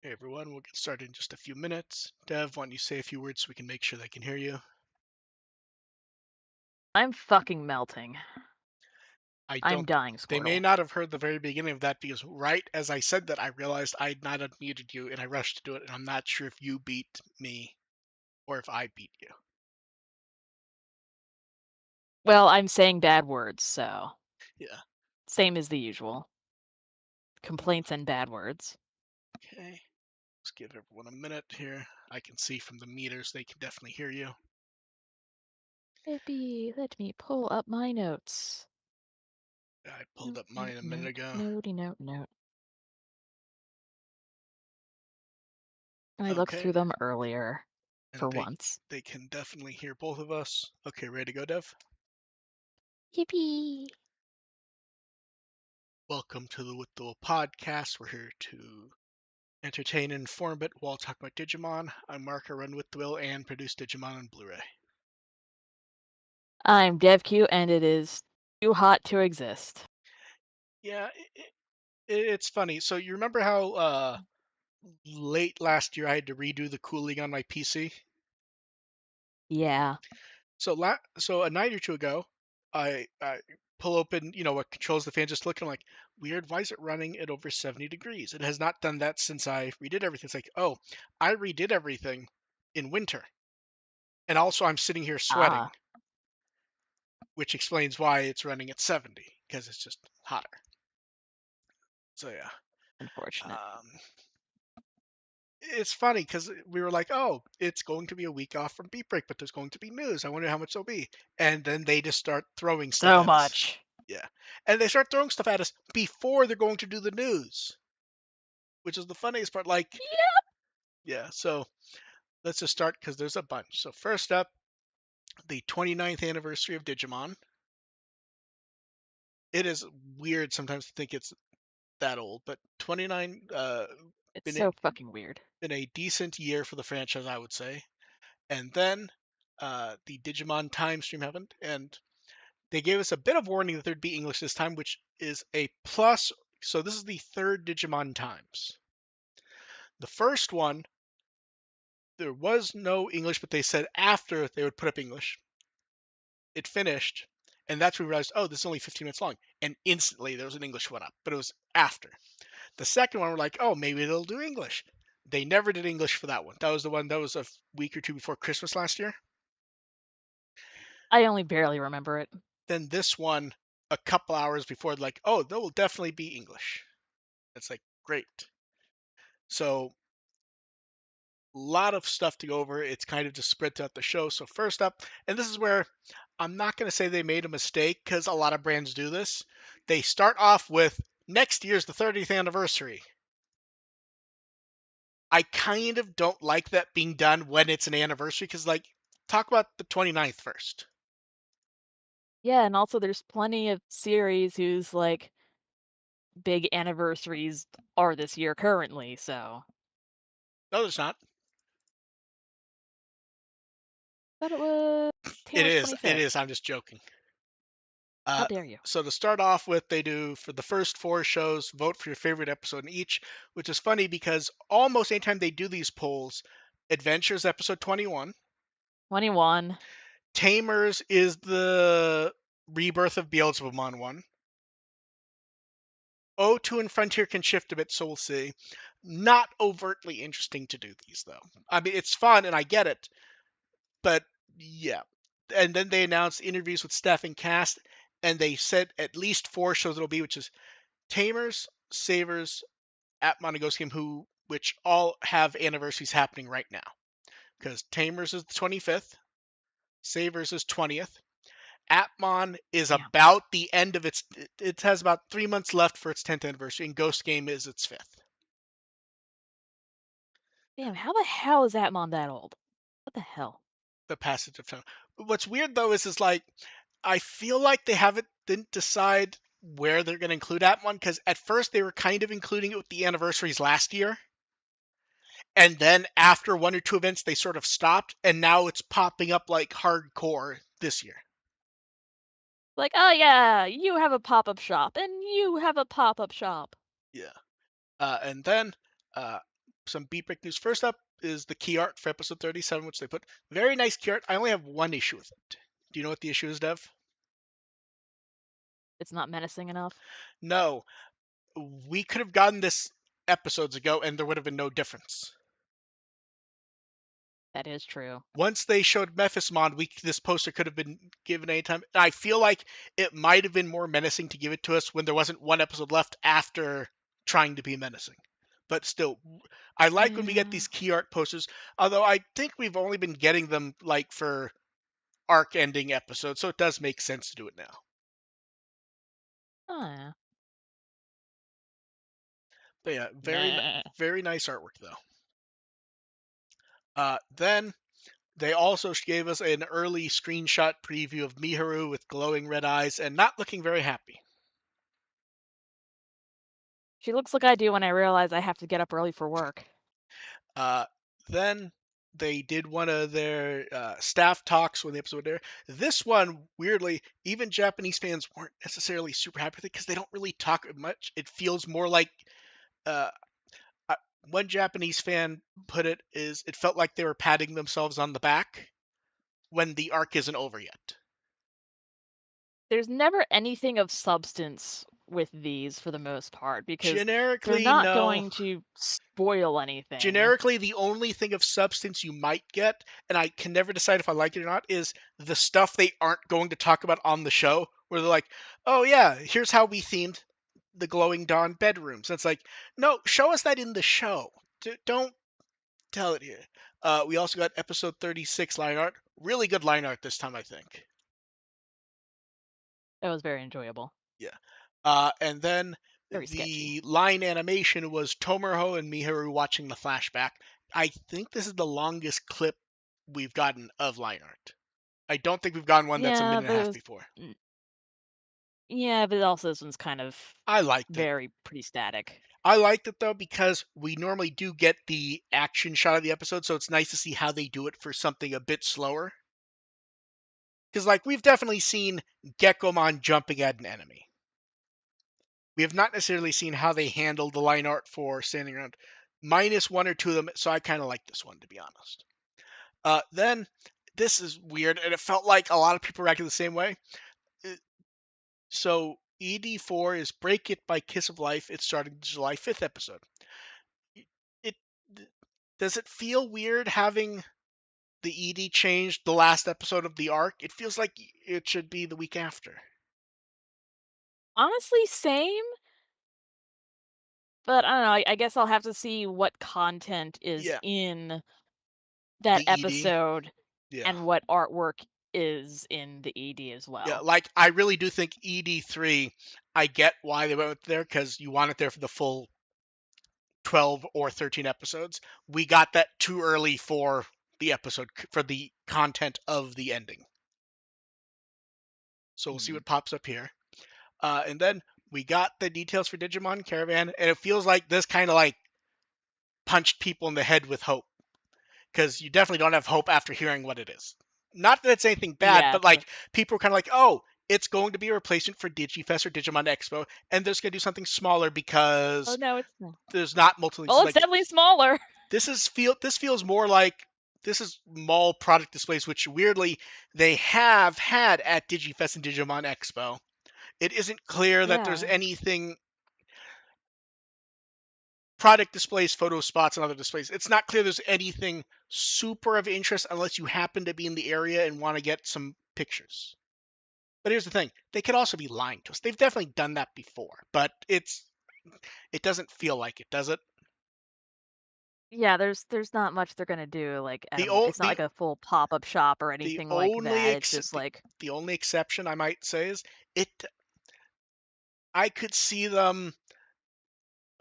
Hey everyone, we'll get started in just a few minutes. Dev, why don't you say a few words so we can make sure they can hear you? I'm fucking melting. I I'm don't. dying, They may Squirtle. not have heard the very beginning of that because right as I said that, I realized I had not unmuted you and I rushed to do it, and I'm not sure if you beat me or if I beat you. Well, I'm saying bad words, so Yeah. same as the usual. Complaints and bad words. Okay. Let's give everyone a minute here. I can see from the meters they can definitely hear you. Let me pull up my notes. I pulled up mine a minute ago. Note. I looked Okay. through them earlier, And for once. they can definitely hear both of us. Okay, ready to go, Dev? Yippee! Welcome to the WtW podcast. We're here to entertain and inform a bit while talking about Digimon. I'm Mark, I run WtW and produce Digimon on Blu-ray. I'm DevQ, and it is too hot to exist. Yeah, it's funny. So you remember how late last year I had to redo the cooling on my PC? Yeah. So a night or two ago, I pull open, what controls the fan, just look, and I'm like, weird, why is it running at over 70 degrees? It has not done that since I redid everything. It's like, oh, I redid everything in winter. And also I'm sitting here sweating, Ah, which explains why it's running at 70, because it's just hotter. So yeah. unfortunate. Um, it's funny because we were like, oh, it's going to be a week off from Beatbreak, but there's going to be news. I wonder how much there'll be. And then they just start throwing stuff So at us. much. Yeah. And they start throwing stuff at us before they're going to do the news, which is the funniest part. Like, Yep. yeah, so let's just start because there's a bunch. So, first up, the 29th anniversary of Digimon. It is weird sometimes to think it's that old, but 29, It's been so fucking weird. been a decent year for the franchise, I would say. And then the Digimon Times stream happened, and they gave us a bit of warning that there'd be English this time, which is a plus. So this is the third Digimon Times. The first one, there was no English, but they said after they would put up English. It finished, and that's when we realized, oh, this is only 15 minutes long. And instantly there was an English one up, but it was after. The second one, we're like, oh, maybe they'll do English. They never did English for that one. That was the one that was a week or two before Christmas last year. I only barely remember it. Then this one, a couple hours before, like, oh, there will definitely be English. It's like, great. So, a lot of stuff to go over. It's kind of just spread throughout the show. So, first up, and this is where I'm not going to say they made a mistake because a lot of brands do this. They start off with next year's the 30th anniversary. I kind of don't like that being done when it's an anniversary because, like, talk about the 29th first. Yeah, and also there's plenty of series whose like big anniversaries are this year currently, so No, there's not. but it was It Taylor's is. It 25th. is. I'm just joking. How Uh, dare you? so to start off with, they do for the first four shows, vote for your favorite episode in each, which is funny because almost anytime they do these polls, Adventures episode 21, 21. Tamers is the rebirth of Beelzebumon one, O2 and Frontier can shift a bit, so we'll see. Not overtly interesting to do these though. I mean, it's fun and I get it, but yeah. And then they announced interviews with staff and cast, and they said at least 4 shows it'll be, which is Tamers, Savers, Atmon, and Ghost Game, which all have anniversaries happening right now. Because Tamers is the 25th, Savers is 20th, Atmon is Damn. about the end of it has about 3 months left for its 10th anniversary, and Ghost Game is its 5th. Damn, how the hell is Atmon that old? What the hell? The passage of time. What's weird though is like I feel like they didn't decide where they're going to include Atmon, because at first they were kind of including it with the anniversaries last year, and then after 1 or 2 events they sort of stopped, and now it's popping up like hardcore this year. Like, oh yeah, you have a pop-up shop, and you have a pop-up shop. Yeah. And then some Beatbreak news. First up is the key art for episode 37, which they put. Very nice key art. I only have one issue with it. Do you know what the issue is, Dev? It's not menacing enough. No. We could have gotten this episodes ago, and there would have been no difference. That is true. Once they showed Mephismon, this poster could have been given anytime. I feel like it might have been more menacing to give it to us when there wasn't one episode left after trying to be menacing. But still, I like when we get Yeah. these key art posters, although I think we've only been getting them like for arc ending episodes, so it does make sense to do it now. Oh, yeah. But yeah, Nah. very nice artwork though. Then they also gave us an early screenshot preview of Miharu with glowing red eyes and not looking very happy. She looks like I do when I realize I have to get up early for work. Uh, then they did one of their staff talks when the episode aired. This one, weirdly, even Japanese fans weren't necessarily super happy with it because they don't really talk much. It feels more like uh, uh, one Japanese fan put it felt like they were patting themselves on the back when the arc isn't over yet. There's never anything of substance with these for the most part because they're Generically, not no. going to spoil anything. Generically, the only thing of substance you might get, and I can never decide if I like it or not, is the stuff they aren't going to talk about on the show, where they're like, oh yeah, here's how we themed the Glowing Dawn bedrooms. And it's like, no, show us that in the show. Don't tell it here. We also got episode 36 line art. Really good line art this time, I think. That was very enjoyable. Yeah. And then Very sketchy. the line animation was Tomoho and Miharu watching the flashback. I think this is the longest clip we've gotten of line art. I don't think we've gotten one that's a Yeah, minute and but a it half was, before. yeah, but also this one's kind of I liked it. very pretty static. I liked it though because we normally do get the action shot of the episode, so it's nice to see how they do it for something a bit slower. Because like we've definitely seen Gekomon jumping at an enemy. We have not necessarily seen how they handle the line art for standing around. Minus 1 or 2 of them, so I kind of like this one to be honest. Then this is weird, and it felt like a lot of people reacted the same way. So ED4 is Break It by Kiss of Life. It's starting the July 5th episode. It does it feel weird having the ED change the last episode of the arc? It feels like it should be the week after. Honestly, same, but I don't know. I guess I'll have to see what content is Yeah, in that the ED. episode Yeah. and what artwork is in the ED as Yeah, well. like I really do think ED3, I get why they went there because you want it there for the full 12 or 13 episodes. We got that too early for the episode, for the content of the ending. So we'll see Hmm. what pops up here. And then we got the details for Digimon Caravan, and it feels like this kind of like punched people in the head with hope. Because you definitely don't have hope after hearing what it is. Not that it's anything bad, Yeah. but like people are kind of like, oh, it's going to be a replacement for Digifest or Digimon Expo, and they're just going to do something smaller Oh because no, it's not. there's not multiple. Well, it's Like definitely smaller. this feels more like this is mall product displays, which weirdly they have had at Digifest and Digimon Expo. It isn't clear that there's Yeah. anything product displays, photo spots, and other displays. It's not clear there's anything super of interest unless you happen to be in the area and want to get some pictures. But here's the thing: they could also be lying to us. They've definitely done that before, but it doesn't feel like it, does it? Yeah, there's not much they're gonna do, like, at a The mo o- it's not like a full pop-up shop or the anything like only that, it's ex- just like the only exception I might say is it. I could see them,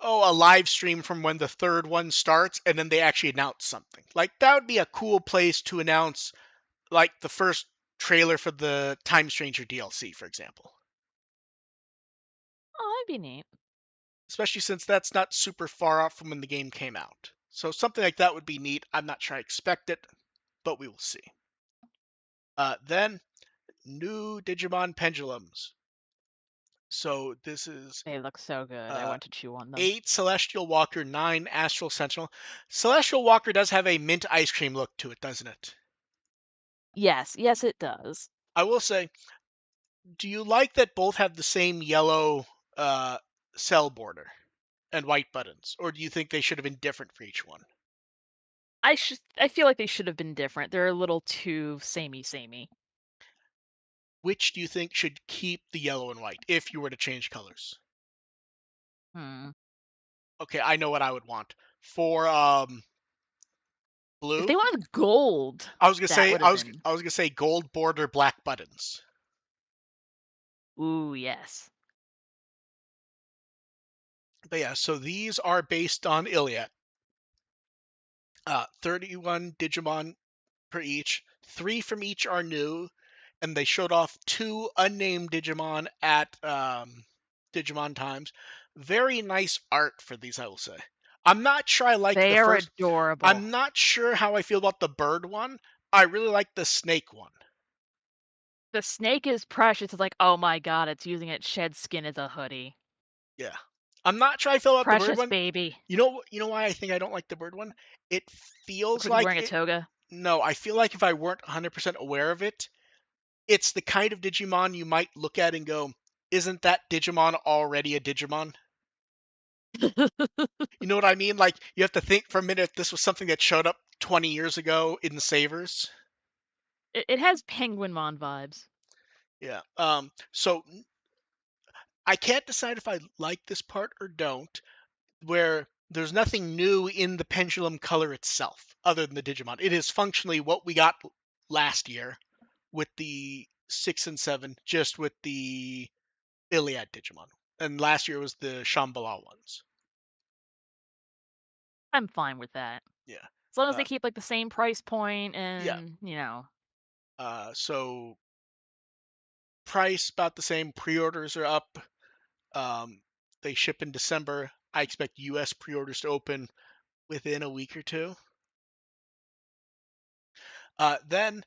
a live stream from when the third one starts, and then they actually announce something. Like that would be a cool place to announce, like the first trailer for the Time Stranger DLC, for example. oh, that'd be neat. Especially since that's not super far off from when the game came out. So something like that would be neat. I'm not sure I expect it, but we will see. Then new Digimon pendulums. So this is They look so good, I uh, want to chew on them. 8 Celestial Walker, 9 Astral Sentinel. Celestial Walker does have a mint ice cream look to it, doesn't it? Yes, yes, it does. I will say, do you like that both have the same yellow uh, cell border and white buttons, or do you think they should have been different for each one? I feel like they should have been different, they're a little too samey. Which do you think should keep the yellow and white if you were to change colors? Hmm. Okay, I know what I would want for If blue. they went with gold, I was gonna that say would have been I was gonna say gold border, black buttons. ooh, yes. But yeah, so these are based on Iliad. 31 Digimon per each. 3 from each are new, and they showed off 2 unnamed Digimon at Digimon Times. Very nice art for these, I will say. I'm not sure I like the They are first. adorable. I'm not sure how I feel about the bird one. I really like the snake one. The snake is precious, it's like, "Oh my god, it's using its shed skin as a hoodie." Yeah. I'm not sure I feel about the bird Precious one. baby. You know why I think I don't like the bird one? It feels Because he's like wearing a it. toga. No, I feel like if I weren't 100% aware of it, it's the kind of Digimon you might look at and go, "Isn't that Digimon already a Digimon?" You know what I mean? Like you have to think for a minute if this was something that showed up 20 years ago in Savers. It has Penguinmon vibes. Yeah. So I can't decide if I like this part or don't, where there's nothing new in the pendulum color itself other than the Digimon. It is functionally what we got last year with the 6 and 7, just with the Iliad Digimon. And last year was the Shambhala ones. I'm fine with that. Yeah. As long as Uh, they keep, like, the same price point yeah. and, you know. So price about the same. Pre-orders are up. Um, they ship in December. I expect U.S. pre-orders to open within a week or two. Then,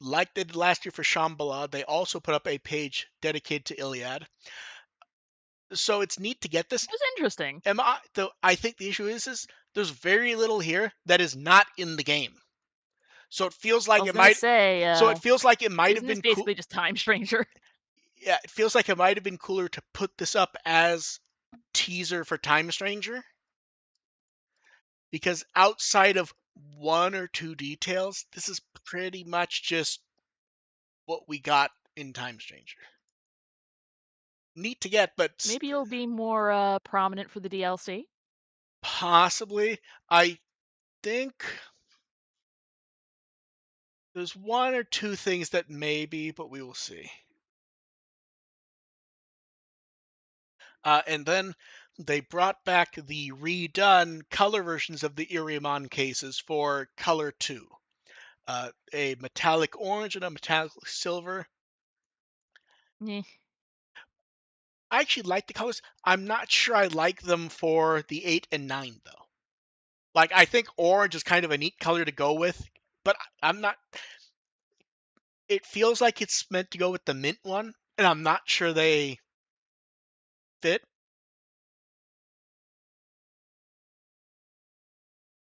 like they did last year for Shambhala, they also put up a page dedicated to Iliad. So it's neat to get this. It was interesting. Am I? Though I think the issue is there's very little here that is not in the game. So it feels I like was it gonna might. say, So it feels like it might have isn't this been cool. basically just Time Stranger? Yeah, it feels like it might have been cooler to put this up as teaser for Time Stranger, because outside of one or two details, this is pretty much just what we got in Time Stranger. Neat to get, but Maybe it'll be more, prominent for the DLC? possibly. I think there's one or two things that maybe, but we will see. And then they brought back the redone color versions of the Iriamon cases for Color 2. A metallic orange and a metallic silver. Meh. I actually like the colors. I'm not sure I like them for the 8 and 9, though. Like, I think orange is kind of a neat color to go with, but I'm not. It feels like it's meant to go with the mint one, and I'm not sure they fit,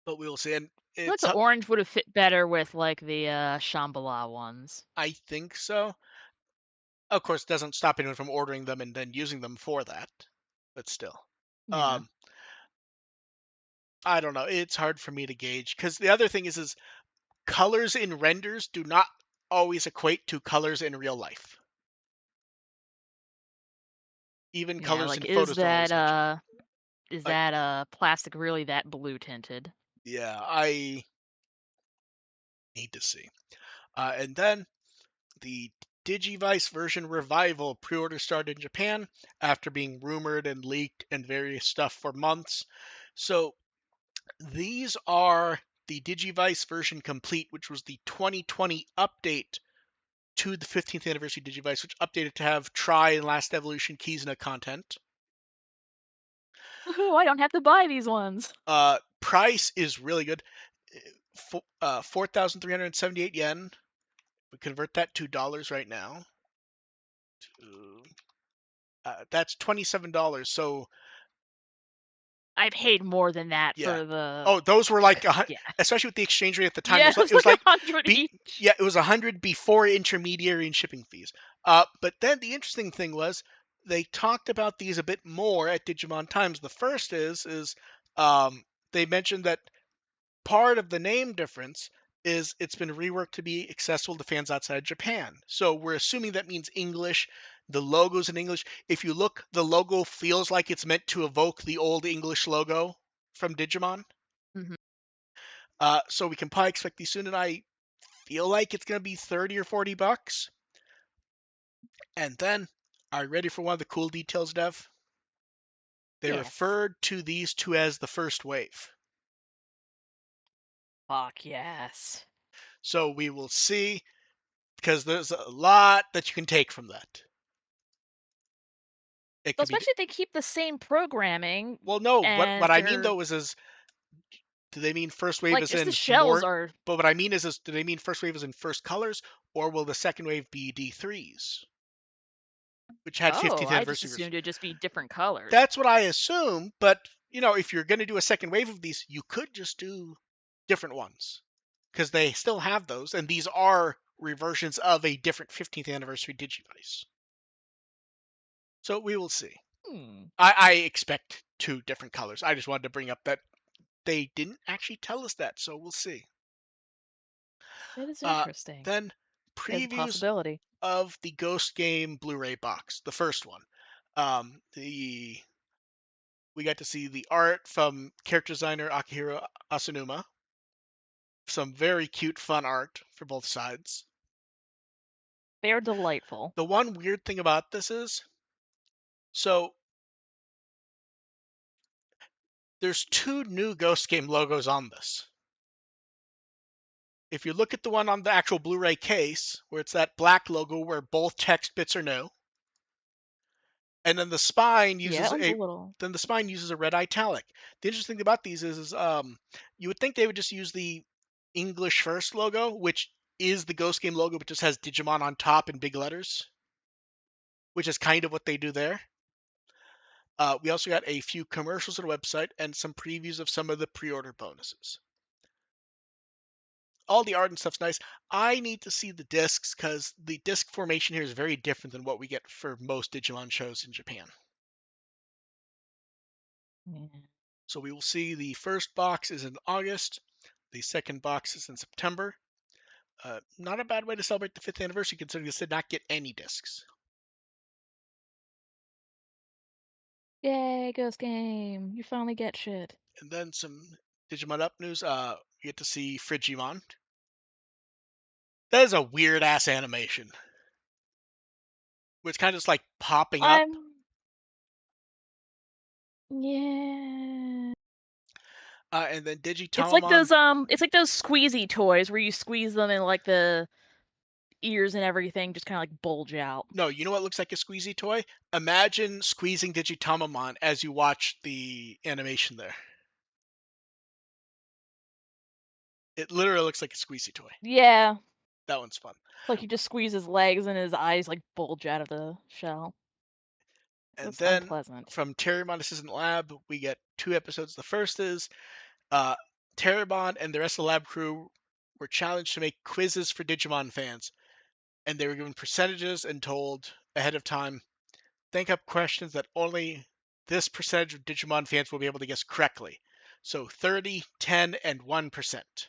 but we'll see. And I feel like it's, the orange would have fit better with, like, the, Shambhala ones. I think so. Of course, it doesn't stop anyone from ordering them and then using them for that, but still. Yeah. Um, I don't know. It's hard for me to gauge because the other thing is colors in renders do not always equate to colors in real life. Even Yeah, colors like in photos don't always match up. is Like, that plastic really that blue tinted? yeah, I need to see. And then the Digivice version revival pre-order started in Japan after being rumored and leaked and various stuff for months. So these are the Digivice version complete, which was the 2020 update to the 15th anniversary Digivice, which updated to have Try and Last Evolution Kizuna content. Woohoo, I don't have to buy these ones. Price is really good. 4,378 yen. We convert that to dollars right now. That's $27. So I paid more than that yeah. for the Oh, those were like yeah. especially with the exchange rate at the time. Yeah, It it's was like like 100 each. yeah, it was 100 before intermediary and shipping fees. But then the interesting thing was they talked about these a bit more at Digimon Times. The first is um, they mentioned that part of the name difference is it's been reworked to be accessible to fans outside Japan. So we're assuming that means English. The logo's in English. If you look, the logo feels like it's meant to evoke the old English logo from Digimon. Mhm. So we can probably expect these soon, and I feel like it's gonna be 30 or $40. And then, are you ready for one of the cool details, Dev? They Yes. referred to these two as the first wave. Fuck yes. So we will see, because there's a lot that you can take from that. It So could be especially if they keep the same programming well, no. What and I mean they're though is do they mean first wave like as just the in shells more? are But what I mean is do they mean first wave as in first colors, or will the second wave be D3s, which had oh, 50th I just anniversary version? assumed it'd just be different colors. That's what I assume. But if you're going to do a second wave of these, you could just do different ones because they still have those, and these are reversions of a different 15th anniversary Digivice. So we will see. Hmm. I expect two different colors. I just wanted to bring up that they didn't actually tell us that, so we'll see. That is Uh, interesting. then As a previews possibility. of the Ghost Game Blu-ray box, the first one. The We got to see the art from character designer Akihiro Asanuma. Some very cute, fun art for both sides. They are delightful. The one weird thing about this is, so there's two new Ghost Game logos on this. If you look at the one on the actual Blu-ray case, where it's that black logo where both text bits are new, and then the spine Yeah, uses that one's a a little red italic. The interesting thing about these is you would think they would just use the English first logo, which is the Ghost Game logo, but just has Digimon on top in big letters, which is kind of what they do there. We also got a few commercials on the website and some previews of some of the pre-order bonuses. All the art and stuff's nice. I need to see the discs because the disc formation here is very different than what we get for most Digimon shows in Japan. yeah. So we will see the first box is in August, the second box is in September. Not a bad way to celebrate the 5th anniversary considering this did not get any discs. Yay, Ghost Game. You finally get shit. And then some Digimon Up news. You get to see Frigimon. That is a weird ass animation. Where it's kind of just like popping up. I'm yeah. And then Digitamamon. It's like those squeezy toys where you squeeze them and like the ears and everything just kind of like bulge out. No, you know what looks like a squeezy toy? Imagine squeezing Digitamamon as you watch the animation there. It literally looks like a squeezy toy. Yeah. That one's fun. It's like you just squeeze his legs and his eyes like bulge out of the shell. And That's then unpleasant. from Terrymon Assistant Lab, we get two episodes. The first is uh, Terrymon and the rest of the lab crew were challenged to make quizzes for Digimon fans. And they were given percentages and told ahead of time, think up questions that only this percentage of Digimon fans will be able to guess correctly. So 30, 10, and 1%.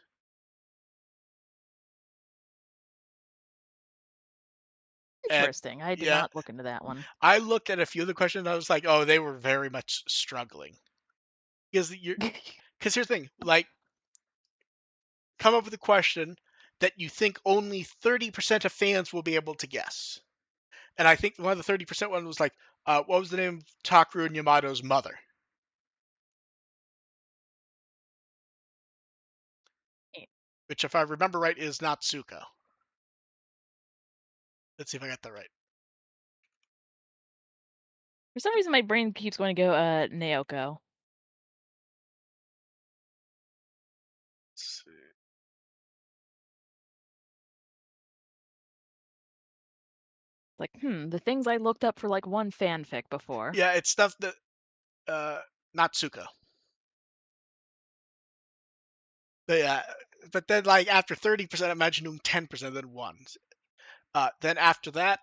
And Interesting. I did yeah, not look into that one. I looked at a few of the questions and I was like, oh, they were very much struggling. Because here's the thing, like, come up with a question that you think only 30% of fans will be able to guess. And I think one of the 30% one was like, what was the name of Takeru and Yamato's mother? Which, if I remember right, is Natsuko. Let's see if I got that right. For some reason, my brain keeps going to go, Naoko. Let's see. Like, the things I looked up for, like, one fanfic before. Yeah, it's stuff that Natsuko. But yeah, but then like after 30%, imagine doing 10%, then one. Then after that,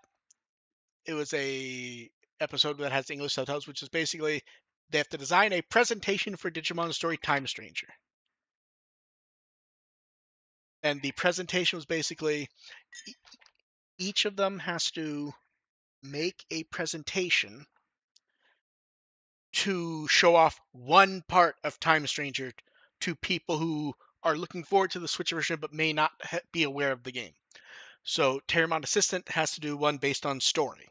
it was a episode that has English subtitles, which is basically they have to design a presentation for Digimon Story Time Stranger. And the presentation was basically each of them has to make a presentation to show off one part of Time Stranger to people who are looking forward to the Switch version but may not be aware of the game. So Terramon Assistant has to do one based on story.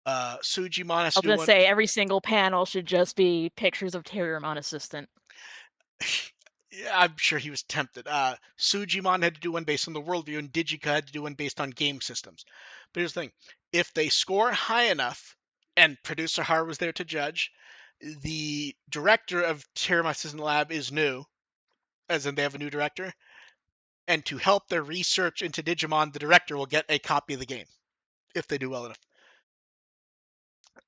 Sujimon has I to was do gonna one. say every single panel should just be pictures of Terriermon Assistant. Yeah, I'm sure he was tempted. Sujimon had to do one based on the worldview, and Digika had to do one based on game systems. But here's the thing: if they score high enough, and producer Har was there to judge, the director of Terramon Assistant Lab is new, as in they have a new director, and to help their research into Digimon, the director will get a copy of the game if they do well enough.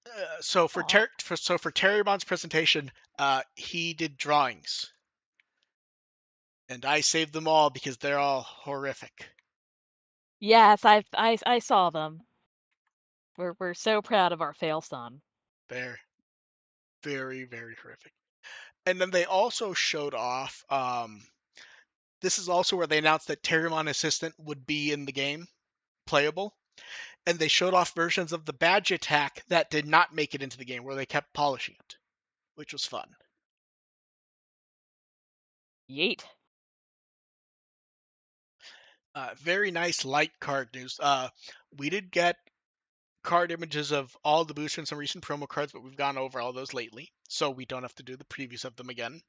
Aw. For Terrymon's presentation, he did drawings, and I saved them all because they're all horrific. Yes, I saw them. We're so proud of our fail son. They're very, very horrific. And then they also showed off. This is also where they announced that Terriermon Assistant would be in the game, playable, and they showed off versions of the badge attack that did not make it into the game, where they kept polishing it, which was fun. Yeet. Very nice light card news. We did get card images of all the boosters and some recent promo cards, but we've gone over all those lately, so we don't have to do the previews of them again.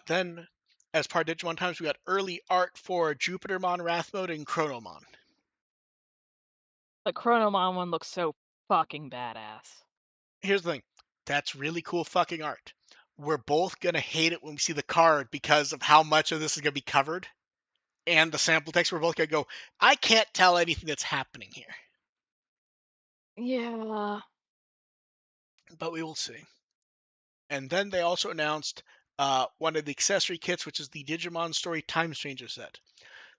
Then, as part of Digimon Times, we got early art for Jupitermon, Wrathmode, and Chronomon. The Chronomon one looks so fucking badass. Here's the thing: that's really cool fucking art. We're both gonna hate it when we see the card because of how much of this is gonna be covered, and the sample text. We're both gonna go, I can't tell anything that's happening here, Yeah. but we will see. And then they also announced one of the accessory kits, which is the Digimon Story Time Stranger set.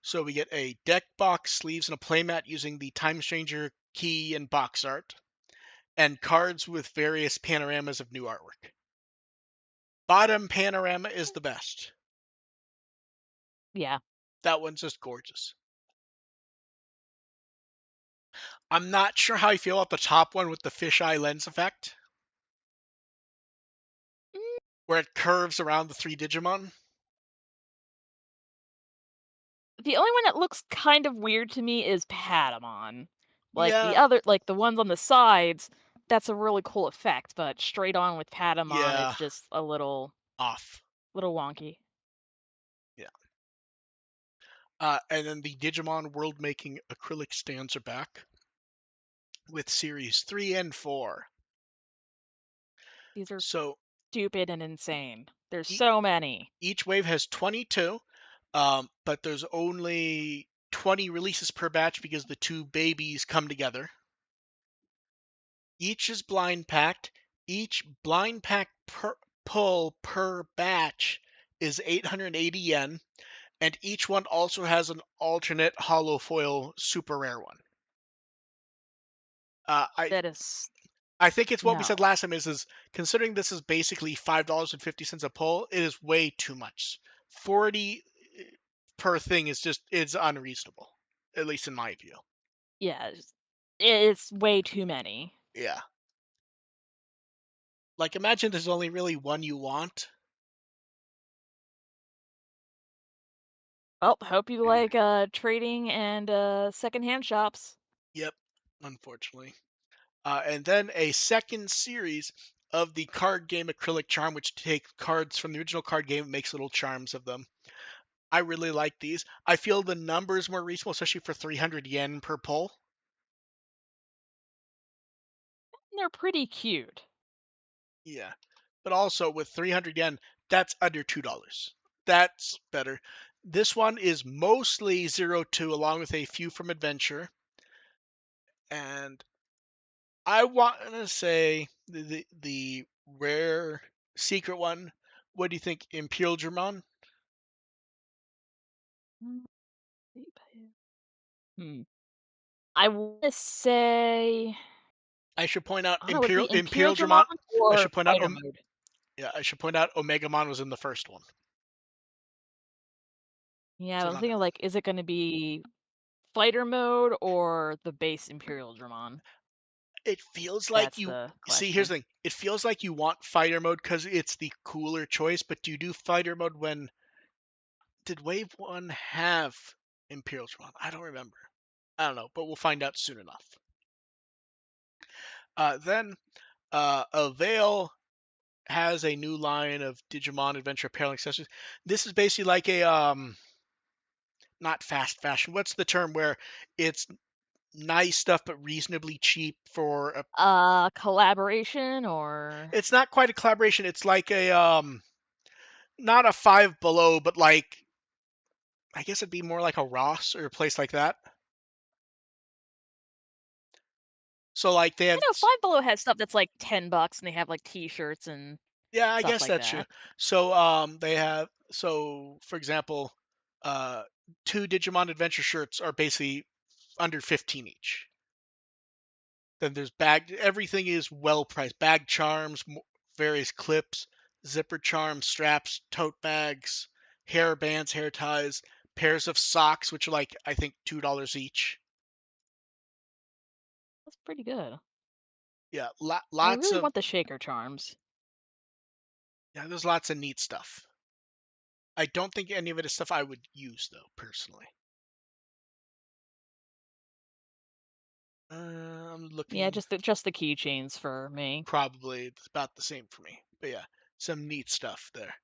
So we get a deck box, sleeves, and a playmat using the Time Stranger key and box art, and cards with various panoramas of new artwork. Bottom panorama is the best. Yeah. That one's just gorgeous. I'm not sure how I feel about the top one with the fisheye lens effect, Mm, where it curves around the three Digimon. The only one that looks kind of weird to me is Patamon. Like Yeah, the other, like the ones on the sides, that's a really cool effect, but straight on with Patamon, yeah, it's just a off. little wonky. Yeah. And then the Digimon world making acrylic stands are back with series 3 and 4. These are So stupid and insane. There's e- so many. each wave has 22, but there's only 20 releases per batch because the two babies come together. Each is blind packed. Each blind pack pull per batch is 880 yen, and each one also has an alternate hollow foil super rare one. I That is. I think it's what we said No. last time is considering this is basically $5.50 a pull, it is way too much. 40 per thing is just it's unreasonable, at least in my view. Yeah, it's way too many. Yeah. Like imagine there's only really one you want. Well, hope you like trading and secondhand shops. Yep, unfortunately. And then a second series of the card game acrylic charm, which takes cards from the original card game and makes little charms of them. I really like these. I feel the numbers more reasonable, especially for 300 yen per pull. And they're pretty cute. Yeah. But also with 300 yen, that's under $2. That's better. This one is mostly 0-2 along with a few from Adventure. And I want to say the rare secret one. What do you think, Imperial German? Mm, Hmm. I want to say I should point out I don't know, would it be Imperial Imperial Dramon German. I or should point out Fighter Mode? yeah, I should point out Omegamon was in the first one. Yeah, So I was not thinking like, is it going to be Fighter Mode or the base Imperial Dramon? it feels like That's you the see. Here's question. the thing. It feels like you want fighter mode because it's the cooler choice. But do you do fighter mode when did Wave One have Imperial Tron? I don't remember. I don't know, but we'll find out soon enough. Then Avail has a new line of Digimon Adventure apparel accessories. This is basically like a not fast fashion. What's the term where it's nice stuff but reasonably cheap for a Collaboration or it's not quite a collaboration. It's like a not a Five Below, but like I guess it'd be more like a Ross or a place like that. So like they I have know Five Below has stuff that's like $10 and they have like T-shirts and yeah, I stuff guess like that's true. that. So they have so for example, uh two Digimon Adventure shirts are basically under 15 each. Then there's bag everything is well priced. Bag charms, various clips, zipper charms, straps, tote bags, hair bands, hair ties, pairs of socks which are like I think $2 each. That's pretty good. Yeah, I lots really of want the shaker charms. yeah, there's lots of neat stuff. I don't think any of it is stuff I would use though, personally. I'm Yeah, looking. just the keychains for me. Probably it's about the same for me, but yeah, some neat stuff there.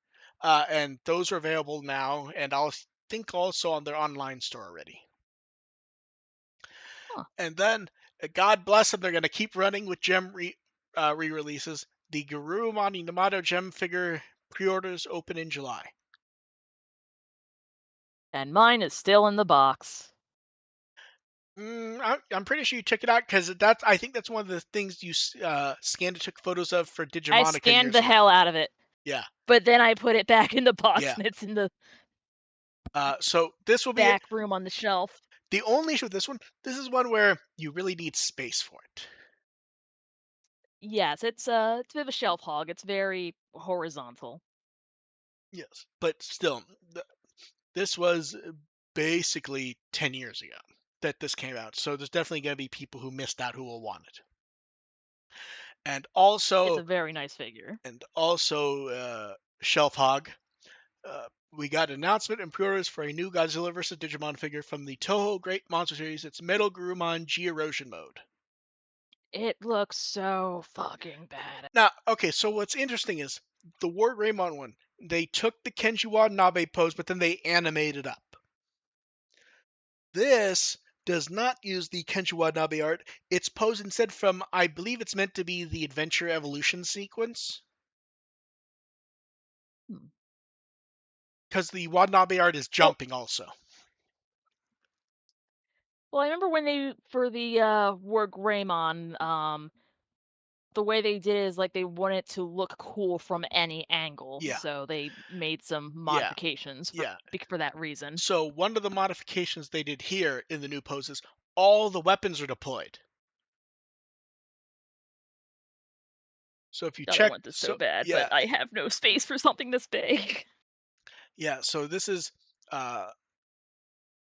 And those are available now, and I'll think also on their online store already. Huh. And then, God bless them, they're going to keep running with gem re-releases. The Garurumon Yamato gem figure pre-orders open in July. And mine is still in the box. I'm pretty sure you check it out because that's I think that's one of the things you scanned and took photos of for I Digimonica scanned years the ago. hell out of it, Yeah, but then I put it back in the box yeah. and it's in the So this will be back room on the shelf. the only issue with this one. This is one where you really need space for it. Yes, it's a bit of a shelf hog. It's very horizontal. Yes, but still, this was basically 10 years ago that this came out. So there's definitely going to be people who missed out who will want it. And It's also, a very nice figure. and also, Shelf Hog. We got an announcement and pre-orders for a new Godzilla vs. Digimon figure from the Toho Great Monster Series. It's Metal Gurumon G-Erosion mode. It looks so fucking bad. Now, okay, so what's interesting is the War Greymon one. They took the Kenji Watanabe pose, but then they animated up. This does not use the Kenji Watanabe art. It's posed instead from, I believe it's meant to be the Adventure Evolution sequence. Hmm. Because the Watanabe art is Well, jumping also. I remember when they for the War Greymon, the way they did it is like they wanted to look cool from any angle, Yeah, so they made some yeah, modifications yeah. for that reason. So one of the modifications they did here in the new poses, all the weapons are deployed. So if you God, I check, want this so so bad, but yeah, I have no space for something this big. yeah. So this is uh,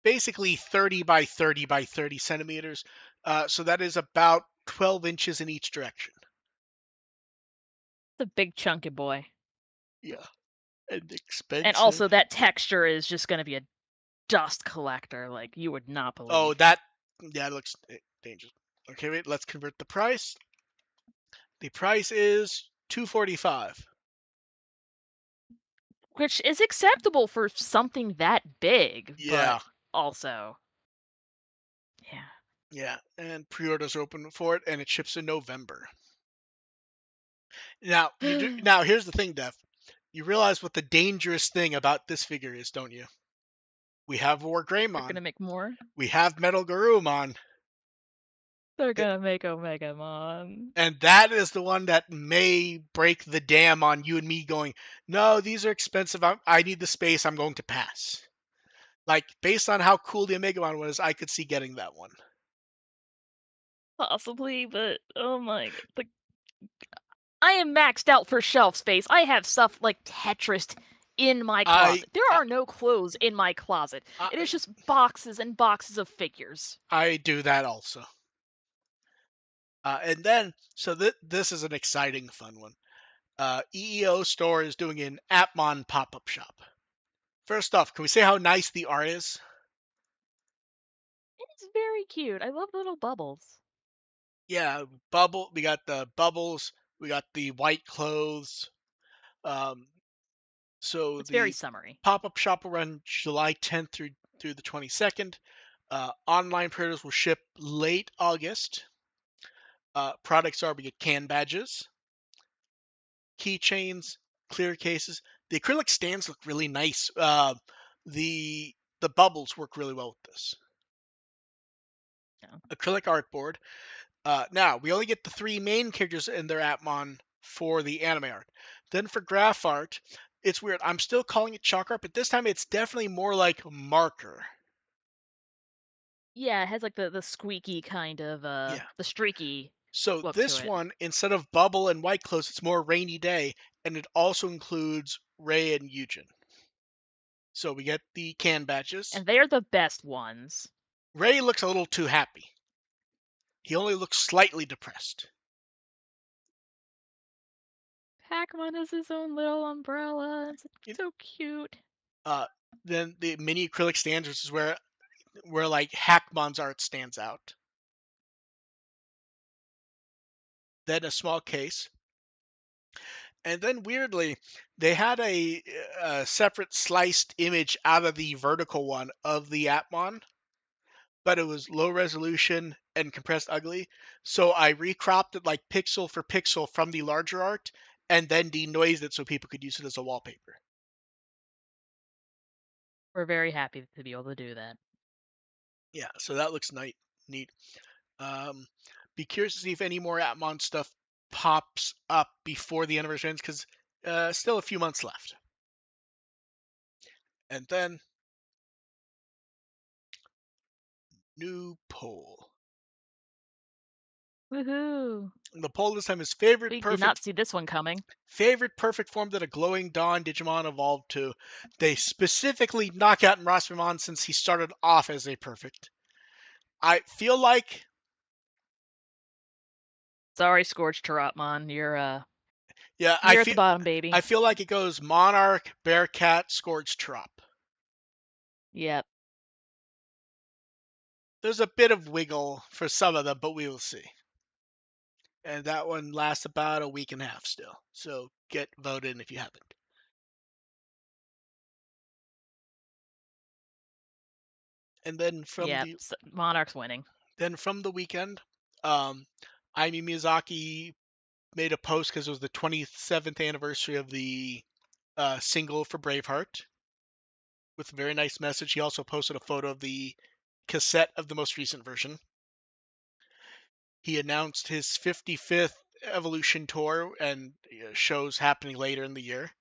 basically 30 by 30 by 30 centimeters. So that is about 12 inches in each direction. It's a big chunky boy. Yeah, and And expensive. also, that texture is just going to be a dust collector like you would not Oh, believe. that looks dangerous. Okay, wait. Let's convert the price. The price is 245. Which is acceptable for something that big, but Yeah, also, yeah. yeah. And pre-orders are open for it, and it ships in November. Now you do. They're Now here's the thing, Dev. You realize what the dangerous thing about this figure is, don't you? We have War gonna Greymon. make more. We have Metal Garurumon. They're gonna make Omegamon. And that is the one that may break the dam on you and me going, no, these are expensive. I need the space. I'm going to pass. Like, based on how cool the Omegamon was, I could see getting that one. Possibly, but oh my, like I am maxed out for shelf space. I have stuff like Tetris in my I, closet. There I, are no clothes in my closet. I, It is just boxes and boxes of figures. I do that also. And then, so this is an exciting, fun one. EEO Store is doing an Appmon pop-up shop. First off, can we say how nice the art is? It is very cute. I love the little bubbles. Yeah, bubble. We got the bubbles. We got the white clothes. Um, so It's very the summery. pop-up shop will run July 10th through the 22nd. Online pre-orders will ship late August. Products are we get can badges, keychains, clear cases. The acrylic stands look really nice. The bubbles work really well with this. Yeah. Acrylic artboard. Now we only get the three main characters in their Atmon for the anime art. Then for graph art, it's weird. I'm still calling it chalk art, but this time it's definitely more like marker. Yeah, it has like the squeaky kind of Yeah. the streaky So look to this it. one, instead of bubble and white clothes, it's more rainy day, and it also includes Ray and Eugen. So we get the can badges. And they're the best ones. Ray looks a little too happy. He only looks slightly depressed. Pac-Man has his own little umbrella. It's It- so cute. Uh, then the mini acrylic stands, which is where like Hackmon's art stands out. Then a small case. And then weirdly, they had a separate sliced image out of the vertical one of the Atmon, but it was low resolution and compressed ugly. So I recropped it like pixel for pixel from the larger art and then denoised it so people could use it as a wallpaper. We're very happy to be able to do that. Yeah, so that looks neat. Um, be curious to see if any more Atmon stuff pops up before the anniversary ends because still a few months left. And then new poll. Woohoo! The poll this time is We did not see this one coming. favorite perfect form that a glowing dawn Digimon evolved to. They specifically knock out Rasmamon since he started off as a perfect. I feel like Sorry, Scorched Tarotmon. yeah, You're at the bottom, I baby. feel like it goes Monarch, Bearcat, Scourge, Trop. Yep. There's a bit of wiggle for some of them, but we will see. And that one lasts about a week and a half still. So get voted in if you haven't. And Yep. Monarch's winning. then from the weekend, um, Aimi Miyazaki made a post because it was the 27th anniversary of the single for Braveheart with a very nice message. He also posted a photo of the cassette of the most recent version. He announced his 55th Evolution tour and shows happening later in the year.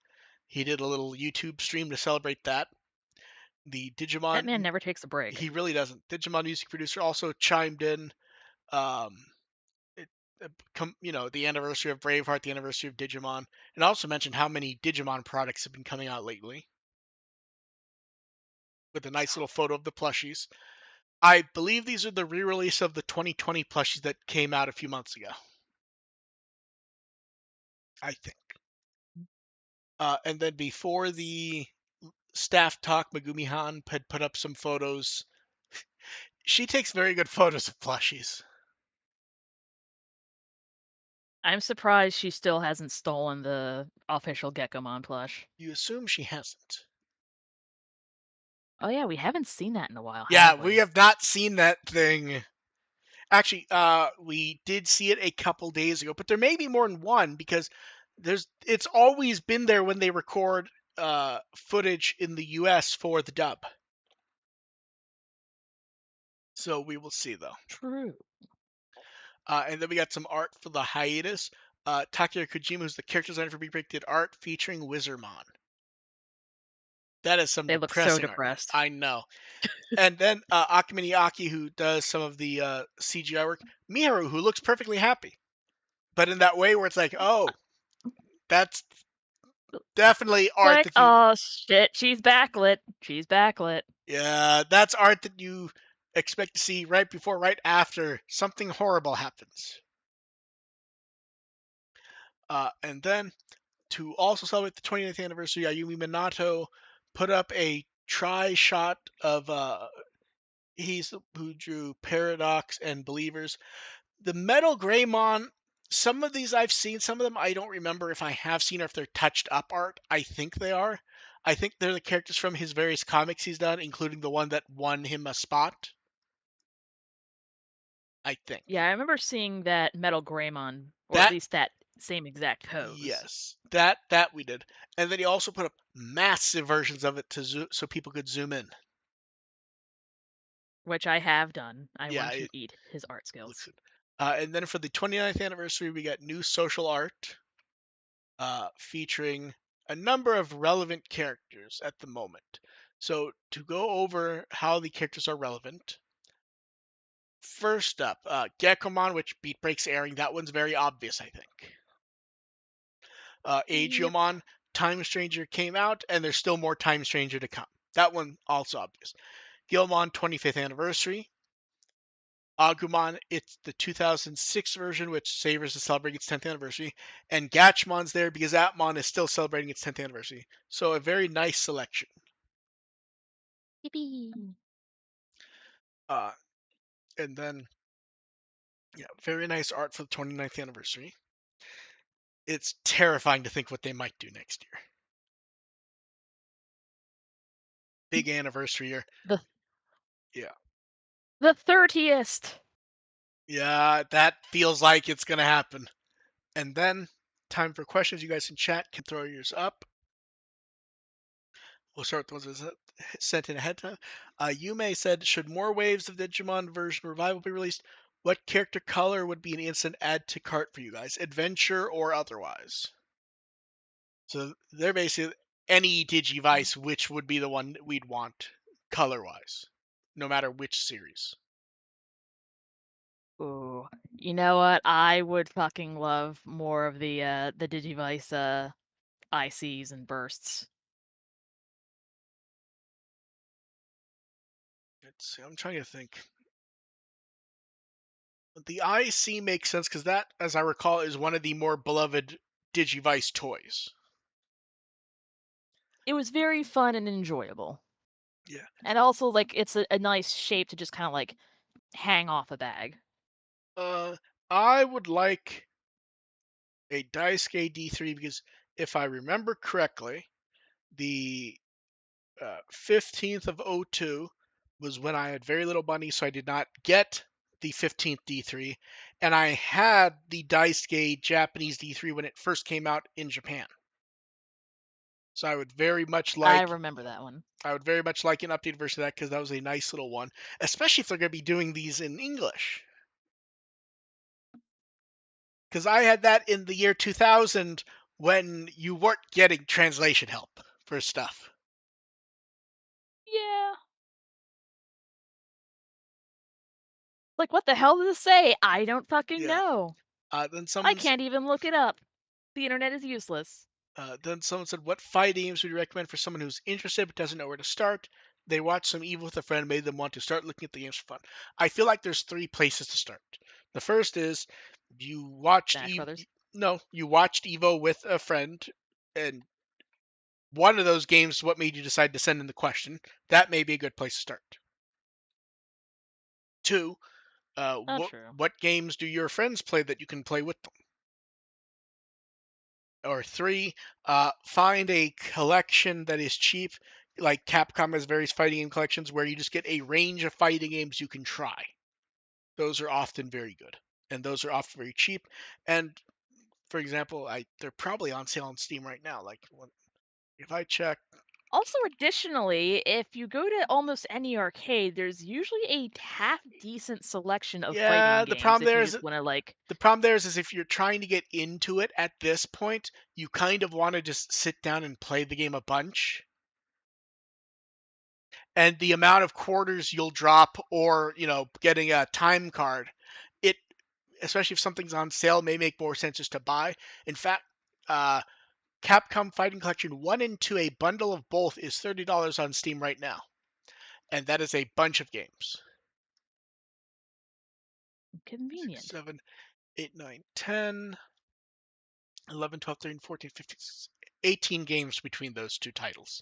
He did a little YouTube stream to celebrate that. The That Digimon, man never takes a break. he really doesn't. Digimon music producer also chimed in. Um, the anniversary of Braveheart, the anniversary of Digimon, and also mentioned how many Digimon products have been coming out lately with a nice little photo of the plushies. I believe these are the re-release of the 2020 plushies that came out a few months ago. I think. And then before the staff talk, Megumi Han had put up some photos. She takes very good photos of plushies. I'm surprised she still hasn't stolen the official Gekomon plush. You assume she hasn't. Oh yeah, we haven't seen that in a while, Yeah, have we we? have not seen that thing. Actually, we did see it a couple days ago, but there may be more than one because it's always been there when they record footage in the US for the dub. So we will see though. True. And then we got some art for the hiatus. Takaya Kojima, who's the character designer for Beatbreak, did art featuring Wizardmon. That is some They look so depressing art. depressed. I know. And then Akame Aki, who does some of the CGI work. Miharu, who looks perfectly happy, but in that way where it's like, oh, that's definitely art Like, that you, oh shit, she's backlit. She's backlit. yeah, that's art that you expect to see right before, right after something horrible happens. And then to also celebrate the 20th anniversary, Ayumi Minato put up a try shot of he's who drew Paradox and Believers. The Metal Greymon, some of these I've seen, some of them I don't remember if I have seen or if they're touched up art. I think they are. I think they're the characters from his various comics he's done, including the one that won him a spot. I think. Yeah, I remember seeing that Metal Greymon, or at That least that same exact pose, yes, that we did. And then he also put up massive versions of it so people could zoom in. which I have done. I Yeah, want to it eat his art looks skills. good. And then for the 29th anniversary, we got new social art featuring a number of relevant characters at the moment. So to go over how the characters are relevant, first up, Gekomon, which Beatbreak's airing. That one's very obvious, I think. Yep. Ageomon, Time Stranger came out, and there's still more Time Stranger to come. That one also obvious. Gilmon 25th anniversary. Agumon, it's the 2006 version, which savors to celebrate its 10th anniversary. And Gatchmon's there because Atmon is still celebrating its 10th anniversary. So a very nice selection. Yippee. Uh, and then, yeah, very nice art for the 29th anniversary. It's terrifying to think what they might do next year. Big anniversary year. The Yeah. the 30th. Yeah, that feels like it's going to happen. And then, time for questions. You guys in chat can throw yours up. We'll start with the ones that sent in ahead of time. Yume said, should more waves of Digimon version revival be released? What character color would be an instant add to cart for you guys? Adventure or otherwise? So they're basically any Digivice, which would be the one we'd want color wise, no matter which series. Ooh. You know what? I would fucking love more of the Digivice ICs and bursts. I'm trying to think. The IC makes sense because that, as I recall, is one of the more beloved Digivice toys. It was very fun and enjoyable. Yeah. And also like it's a nice shape to just kind of like hang off a bag. Uh, I would like a Daisuke D3 because if I remember correctly, the 15th of '02 was when I had very little money, so I did not get the 15th D3, and I had the Daisuke Japanese D3 when it first came out in Japan. So I remember that one. I would very much like an updated version of that because that was a nice little one, especially if they're going to be doing these in English. Because I had that in the year 2000 when you weren't getting translation help for stuff. Yeah. Like what the hell does it say? I don't fucking Yeah. know. Then I someone's can't even look it up. The internet is useless. Then someone said, "What fighting games would you recommend for someone who's interested but doesn't know where to start? They watched some Evil with a friend, made them want to start looking at the games for fun." I feel like there's three places to start. The first is you watched Smash Brothers. no, you watched Evo with a friend, and one of those games is what made you decide to send in the question. That may be a good place to start. Two, Oh, true. what games do your friends play that you can play with them? Or three, find a collection that is cheap. Like Capcom has various fighting game collections where you just get a range of fighting games you can try. Those are often very good, and those are often very cheap. And for example, they're probably on sale on Steam right now. Like if I check, Also, additionally, if you go to almost any arcade, there's usually a half decent selection of fighting yeah, games if you just want to like. the problem there is if you're trying to get into it at this point, you kind of want to just sit down and play the game a bunch. And the amount of quarters you'll drop, or getting a time card, it especially if something's on sale, may make more sense just to buy. In fact, uh, Capcom Fighting Collection 1 and 2, a bundle of both, is $30 on Steam right now. And that is a bunch of games. 6, Convenient. 7, 8, 9, 10, 11, 12, 13, 14, 15, 18 games between those two titles.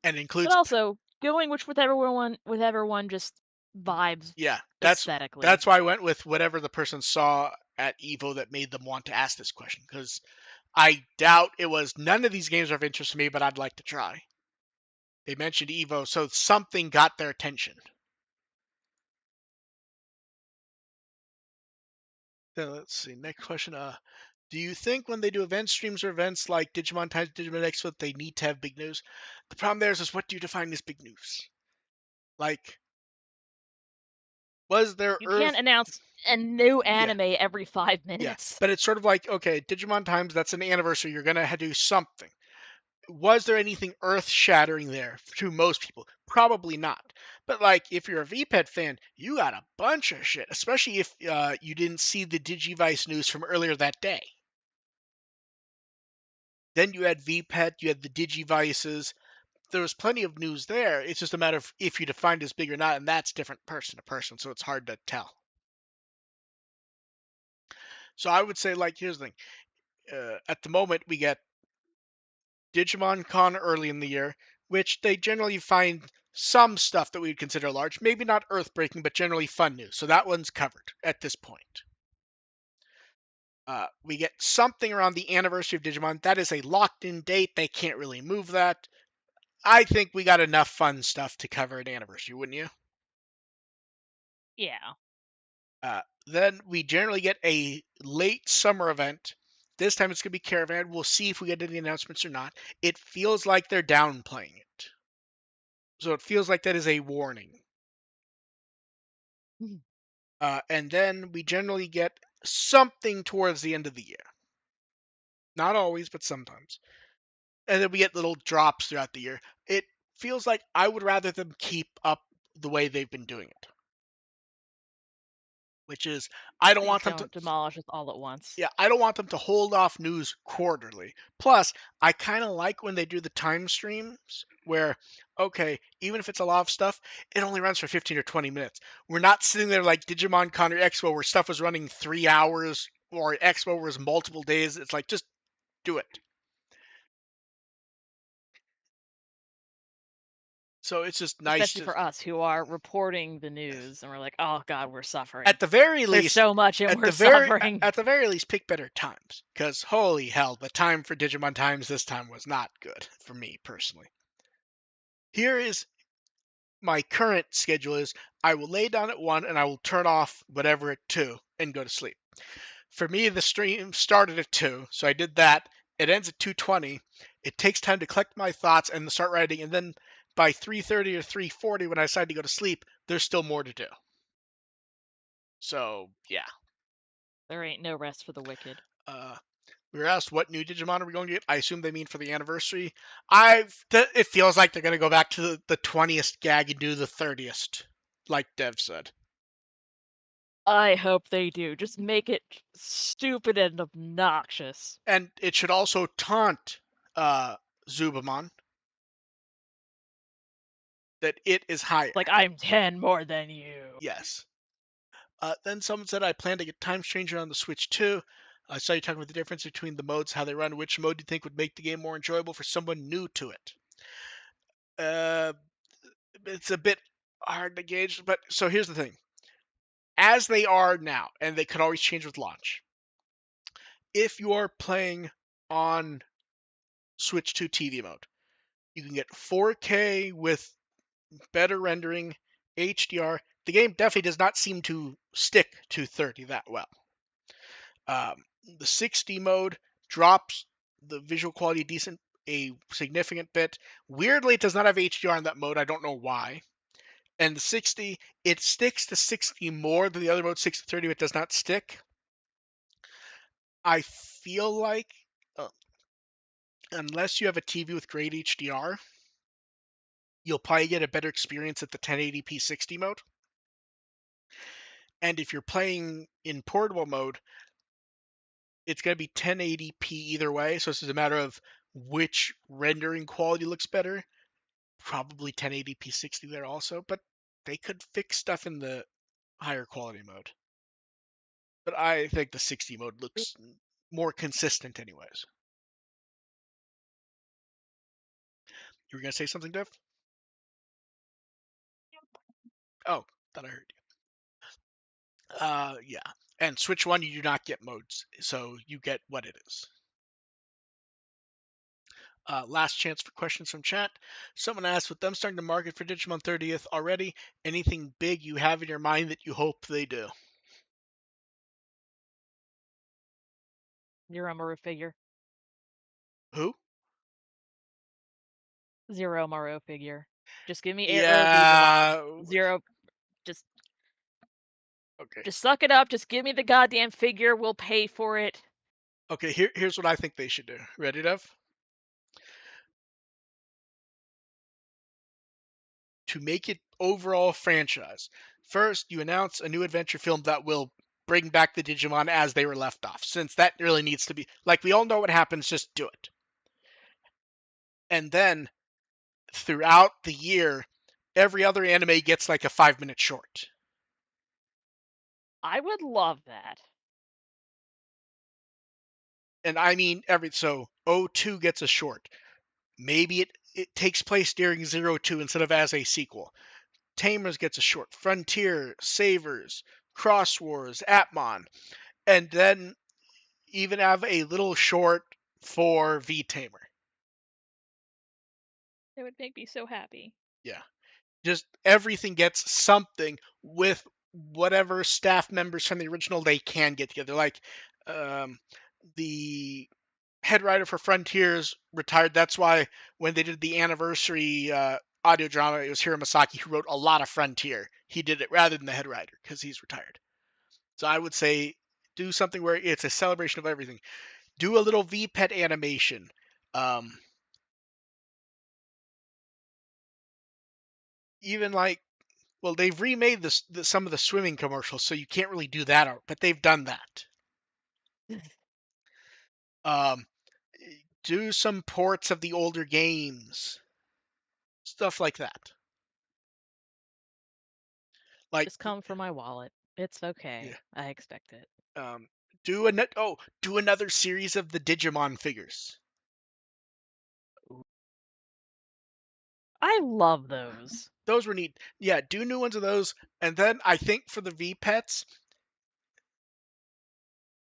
And But includes, also, going with everyone just vibes yeah, aesthetically. that's why I went with whatever the person saw at Evo that made them want to ask this question, because I doubt it was none of these games are of interest to me, but I'd like to try. They mentioned Evo, so something got their attention. Then let's see. Next question. Do you think when they do event streams or events like Digimon Times, Digimon Expo, they need to have big news? The problem there is what do you define as big news? Like, was there You Earth? can't announce a new Yeah, anime every five yeah. minutes. But it's sort of like, okay, Digimon Times, that's an anniversary. You're gonna do something. Was there anything earth shattering there to most people? Probably not. But like, if you're a VPET fan, you got a bunch of shit, especially if you didn't see the Digivice news from earlier that day. Then you had VPET, you had the Digivices. There was plenty of news there. It's just a matter of if you define it as big or not, and that's different person to person, so it's hard to tell. So I would say, like, here's the thing. At the moment, we get Digimon Con early in the year, which they generally find some stuff that we'd consider large. Maybe not earth-breaking, but generally fun news. So that one's covered at this point. We get something around the anniversary of Digimon. That is a locked-in date. They can't really move that. I think we got enough fun stuff to cover an anniversary, wouldn't you? Yeah. Then we generally get a late summer event. This time it's going to be Caravan. We'll see if we get any announcements or not. It feels like they're downplaying it. So it feels like that is a warning. Mhm. And then we generally get something towards the end of the year. Not always, but sometimes. And then we get little drops throughout the year. It feels like I would rather them keep up the way they've been doing it, which is I don't Please want them to. don't demolish us all at once. Yeah, I don't want them to hold off news quarterly. Plus, I kind of like when they do the time streams where, okay, even if it's a lot of stuff, it only runs for 15 or 20 minutes. We're not sitting there like Digimon Con or Expo where stuff was running 3 hours or Expo was multiple days. It's like, just do it. So it's just nice Especially to, for us who are reporting the news and we're like, oh God, we're suffering. at the very There's least, so much and we're suffering. at the very least, pick better times. Because holy hell, the time for Digimon Times this time was not good for me personally. Here is my current schedule is I will lay down at 1 and I will turn off whatever at 2 and go to sleep. For me, the stream started at 2, so I did that. It ends at 2:20. It takes time to collect my thoughts and start writing, and then by 3:30 or 3:40 when I decide to go to sleep, there's still more to do. So, yeah. There ain't no rest for the wicked. Uh, we were asked what new Digimon are we going to get. I assume they mean for the anniversary. It feels like they're going to go back to the 20th gag and do the 30th, like Dev said. I hope they do. Just make it stupid and obnoxious. And it should also taunt Zubamon that it is higher. Like, I'm 10 more than you. Yes. Then someone said I plan to get Time Stranger on the Switch too. I saw you talking about the difference between the modes, how they run. Which mode do you think would make the game more enjoyable for someone new to it? Uh, it's a bit hard to gauge, but so here's the thing. As they are now, and they could always change with launch, if you're playing on Switch 2 TV mode, you can get 4K with better rendering, HDR. The game definitely does not seem to stick to 30 that well. The 60 mode drops the visual quality decent a significant bit. Weirdly, it does not have HDR in that mode. I don't know why. And the 60, it sticks to 60 more than the other mode, 60 30, it does not stick. I feel like, uh, unless you have a TV with great HDR, you'll probably get a better experience at the 1080p 60 mode. And if you're playing in portable mode, it's going to be 1080p either way. So this is a matter of which rendering quality looks better. Probably 1080p 60 there also, but they could fix stuff in the higher quality mode. But I think the 60 mode looks more consistent anyways. You were going to say something, Dev? Oh, thought I heard you. Yeah. And Switch 1, you do not get modes, so you get what it is. Last chance for questions from chat. Someone asked, with them starting to market for Digimon 30th already, anything big you have in your mind that you hope they do? Zero Maru figure. Who? Zero Maru figure. Just give me 8-row Digimon. Yeah. Zero. Just Okay. just suck it up. Just give me the goddamn figure. We'll pay for it. Okay, here's what I think they should do. Ready, Dev? To make it overall franchise, first you announce a new adventure film that will bring back the Digimon as they were left off, since that really needs to be, like, we all know what happens, just do it. And then throughout the year, every other anime gets like a 5-minute short. I would love that. And I mean so O2 gets a short. Maybe it takes place during 02 instead of as a sequel. Tamers gets a short. Frontier, Savers, Cross Wars, Atmon, and then even have a little short for V Tamer. It would make me so happy. Yeah. Just everything gets something with whatever staff members from the original they can get together. Like the head writer for Frontiers retired. That's why when they did the anniversary audio drama, it was Hiro Masaki who wrote a lot of Frontier. He did it rather than the head writer because he's retired. So I would say do something where it's a celebration of everything. Do a little VPET animation. Even like, well, they've remade some of the swimming commercials, so you can't really do that, but they've done that. Um, do some ports of the older games, stuff like that. Like, Just come for my wallet. It's yeah, okay. I expect it. um, do another series of the Digimon figures. I love those. Those were neat. Yeah, do new ones of those, and then I think for the V pets,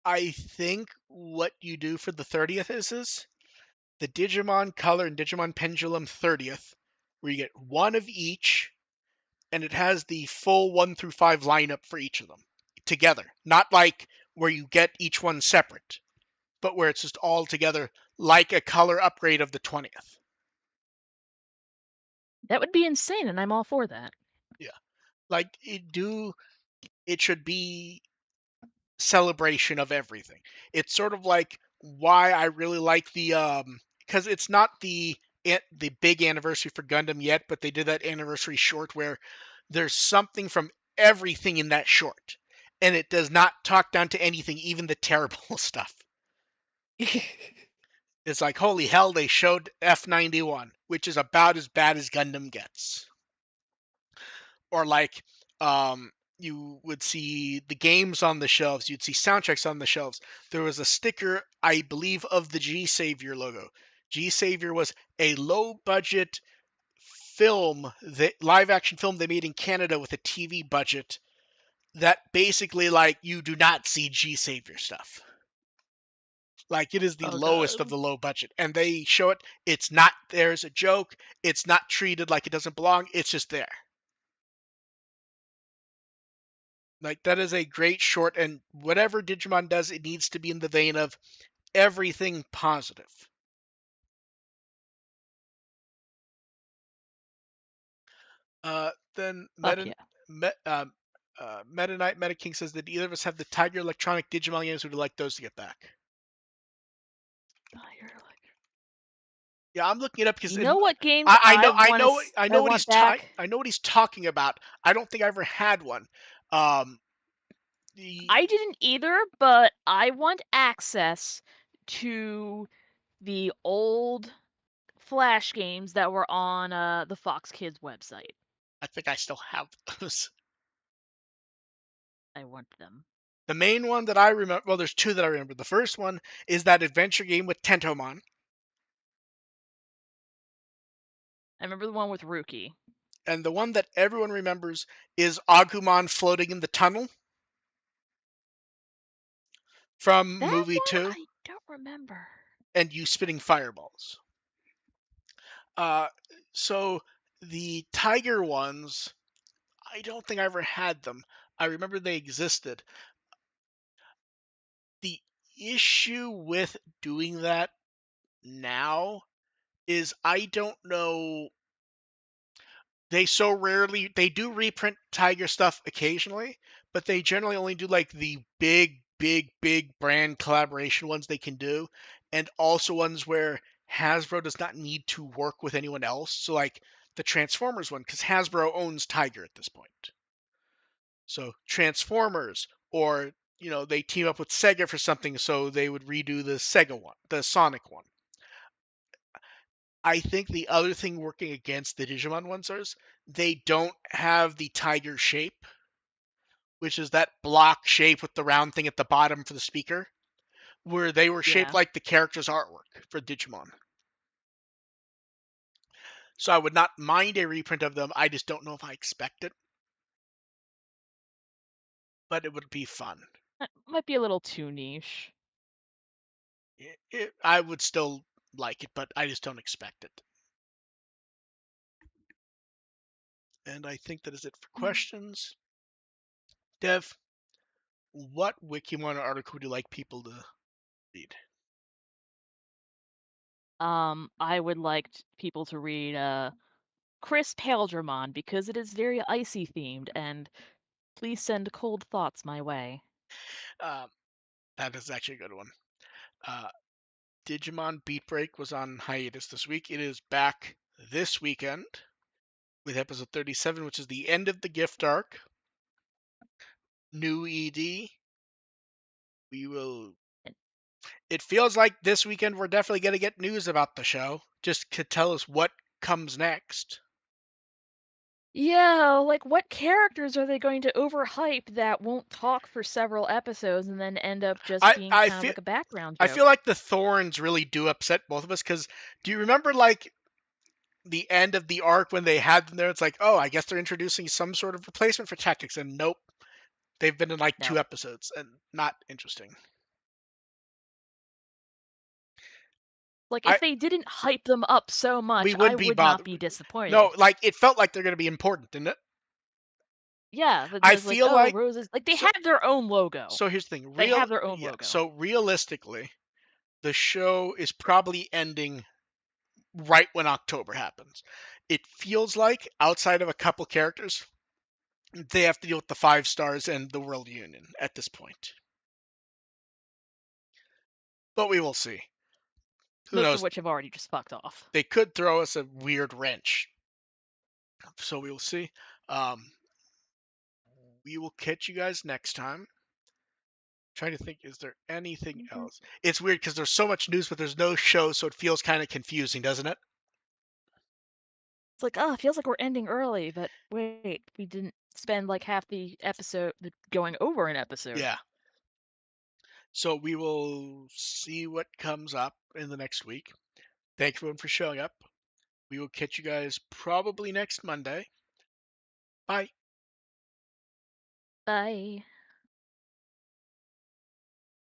I think what you do for the 30th is the Digimon Color and Digimon Pendulum 30th, where you get one of each, and it has the full 1 through 5 lineup for each of them together. Not like where you get each one separate, but where it's just all together like a color upgrade of the 20th. That would be insane, and I'm all for that. Yeah. Like it should be celebration of everything. It's sort of like why I really like the because it's not the big anniversary for Gundam yet, but they did that anniversary short where there's something from everything in that short. and it does not talk down to anything, even the terrible stuff. It's like, holy hell, they showed F91, which is about as bad as Gundam gets. Or like, you would see the games on the shelves, you'd see soundtracks on the shelves. There was a sticker, I believe, of the G Savior logo. G Savior was a low budget film, live action film they made in Canada with a TV budget that basically, like, you do not see G Savior stuff. Like, it is the Oh lowest of god. the low budget, and they show it. It's not there as a joke. It's not treated like it doesn't belong. It's just there. Like, that is a great short, and whatever Digimon does, it needs to be in the vein of everything positive. Then Fuck yeah. Meta Knight Meta King says that either of us have the Tiger Electronic Digimon games. Would like those to get back? Oh, you're like, Yeah, I'm looking it up because you know what games I want to I I know what want back? I know what he's talking about. I don't think I ever had one. Um, the I didn't either, but I want access to the old Flash games that were on the Fox Kids website. I think I still have those. I want them. The main one that I remember, well, there's two that I remember. The first one is that adventure game with Tentomon, I remember the one with Rookie. and the one that everyone remembers is Agumon floating in the tunnel from That movie one 2, I don't remember. and you spitting fireballs. Uh, so the Tiger ones, I don't think I ever had them. I remember they existed. The issue with doing that now is I don't know. They do reprint Tiger stuff occasionally, but they generally only do like the big brand collaboration ones they can do, and also ones where Hasbro does not need to work with anyone else. So like the Transformers one, because Hasbro owns Tiger at this point. So Transformers, or they team up with Sega for something, so they would redo the Sega one, the Sonic one. I think the other thing working against the Digimon ones is they don't have the tiger shape, which is that block shape with the round thing at the bottom for the speaker, where they were shaped Yeah. like the character's artwork for Digimon. So I would not mind a reprint of them. I just don't know if I expect it, but it would be fun. That might be a little too niche. I would still like it, but I just don't expect it. And I think that is it for questions. Dev, what Wikimon article would you like people to read? I would like people to read Chris Paldramon because it is very icy themed, and please send cold thoughts my way. Um, that is actually a good one. Uh, Digimon Beatbreak was on hiatus this week. It is back this weekend with episode 37, which is the end of the gift arc. New ED. We will. It feels like this weekend we're definitely going to get news about the show, just to tell us what comes next. Yeah, like what characters are they going to overhype that won't talk for several episodes and then end up just I being I kind of feel like a background I feel joke? like the thorns really do upset both of us because do you remember like the end of the arc when they had them there? It's like, oh, I guess they're introducing some sort of replacement for Tactics, and nope, they've been in like No. 2 episodes and not interesting. Like I if they didn't hype them up so We much, I would be would not bothered. be No, disappointed. like it felt like they're going to be important, didn't it? Yeah, but I there's like, feel oh, like roses. Like they so. have their own logo. So here's the thing. They have their own Yeah. logo. So realistically, the show is probably ending right when October happens. It feels like outside of a couple characters, they have to deal with the 5 stars and the World Union at this point. But we will see. Who Most of knows? which have already just fucked off. They could throw us a weird wrench. So we will see. Um, we will catch you guys next time. Trying to think, is there anything Mhm. else? It's weird because there's so much news, but there's no show, so it feels kind of confusing, doesn't it? It's like, oh, it feels like we're ending early, but wait, we didn't spend like half the episode going over an episode. Yeah. So we will see what comes up in the next week. Thank everyone for showing up. We will catch you guys probably next Monday. Bye. Bye.